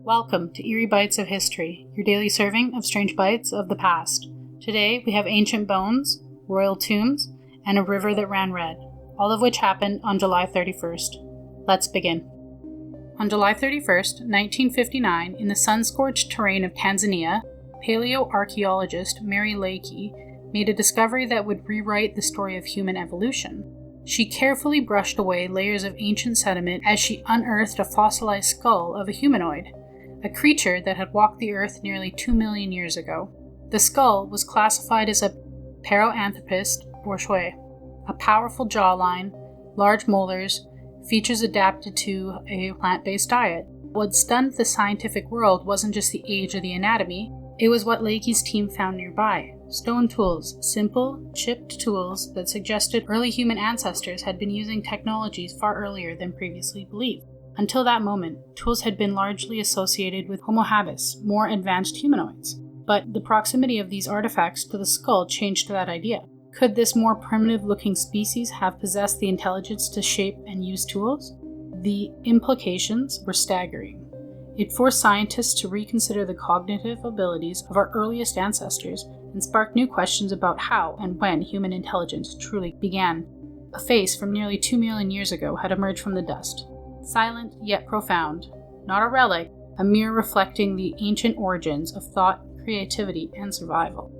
Welcome to Eerie Bites of History, your daily serving of strange bites of the past. Today we have ancient bones, royal tombs, and a river that ran red, all of which happened on July 31st. Let's begin. On July 31st, 1959, in the sun-scorched terrain of Tanzania, paleoarchaeologist Mary Leakey made a discovery that would rewrite the story of human evolution. She carefully brushed away layers of ancient sediment as she unearthed a fossilized skull of a humanoid, a creature that had walked the earth nearly 2 million years ago. The skull was classified as a Paranthropus bourgeois, a powerful jawline, large molars, features adapted to a plant-based diet. What stunned the scientific world wasn't just the age or the anatomy, it was what Leakey's team found nearby. Stone tools, simple, chipped tools that suggested early human ancestors had been using technologies far earlier than previously believed. Until that moment, tools had been largely associated with Homo habilis, more advanced humanoids. But the proximity of these artifacts to the skull changed that idea. Could this more primitive-looking species have possessed the intelligence to shape and use tools? The implications were staggering. It forced scientists to reconsider the cognitive abilities of our earliest ancestors and sparked new questions about how and when human intelligence truly began. A face from nearly 2 million years ago had emerged from the dust. Silent yet profound, not a relic, a mirror reflecting the ancient origins of thought, creativity, and survival.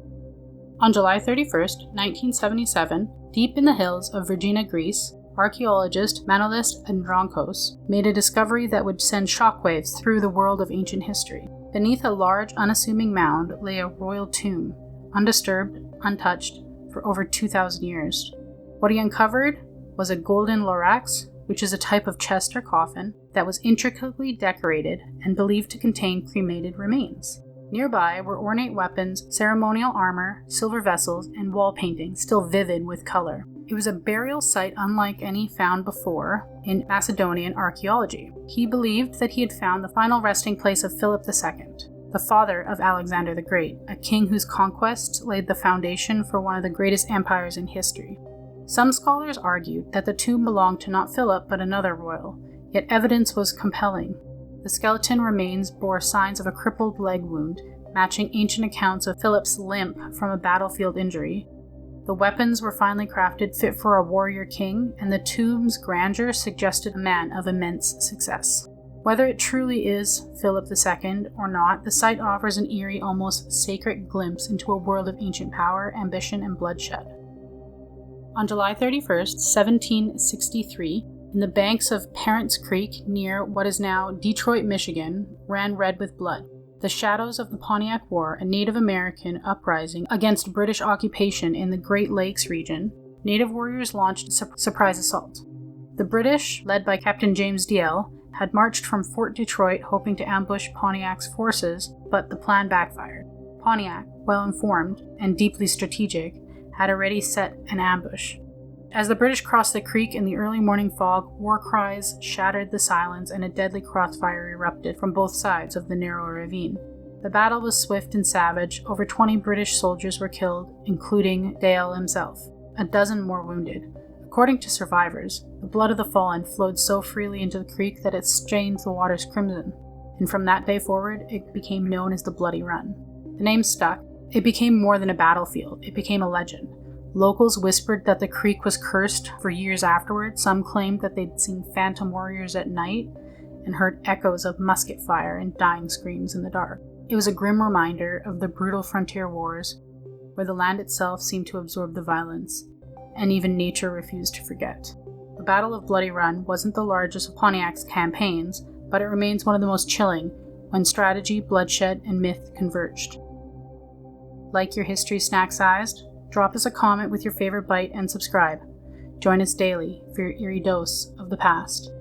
On July 31st, 1977, deep in the hills of Virginia, Greece, archaeologist Manolis Andronikos made a discovery that would send shockwaves through the world of ancient history. Beneath a large, unassuming mound lay a royal tomb, undisturbed, untouched, for over 2,000 years. What he uncovered was a golden lorax, which is a type of chest or coffin that was intricately decorated and believed to contain cremated remains. Nearby were ornate weapons, ceremonial armor, silver vessels, and wall paintings still vivid with color. It was a burial site unlike any found before in Macedonian archaeology. He believed that he had found the final resting place of Philip II, the father of Alexander the Great, a king whose conquests laid the foundation for one of the greatest empires in history. Some scholars argued that the tomb belonged to not Philip but another royal, yet evidence was compelling. The skeleton remains bore signs of a crippled leg wound, matching ancient accounts of Philip's limp from a battlefield injury. The weapons were finely crafted fit for a warrior king, and the tomb's grandeur suggested a man of immense success. Whether it truly is Philip II or not, the site offers an eerie, almost sacred glimpse into a world of ancient power, ambition, and bloodshed. On July 31st, 1763, in the banks of Parents Creek near what is now Detroit, Michigan, ran red with blood. The shadows of the Pontiac War, a Native American uprising against British occupation in the Great Lakes region, Native warriors launched a surprise assault. The British, led by Captain James Deal, had marched from Fort Detroit hoping to ambush Pontiac's forces, but the plan backfired. Pontiac, well informed and deeply strategic, had already set an ambush. As the British crossed the creek in the early morning fog, war cries shattered the silence and a deadly crossfire erupted from both sides of the narrow ravine. The battle was swift and savage. Over 20 British soldiers were killed, including Dale himself. A dozen more wounded. According to survivors, the blood of the fallen flowed so freely into the creek that it stained the waters crimson, and from that day forward, it became known as the Bloody Run. The name stuck. It became more than a battlefield. It became a legend. Locals whispered that the creek was cursed for years afterward. Some claimed that they'd seen phantom warriors at night and heard echoes of musket fire and dying screams in the dark. It was a grim reminder of the brutal frontier wars, where the land itself seemed to absorb the violence, and even nature refused to forget. The Battle of Bloody Run wasn't the largest of Pontiac's campaigns, but it remains one of the most chilling when strategy, bloodshed, and myth converged. Like your history snack-sized? Drop us a comment with your favorite bite and subscribe. Join us daily for your eerie dose of the past.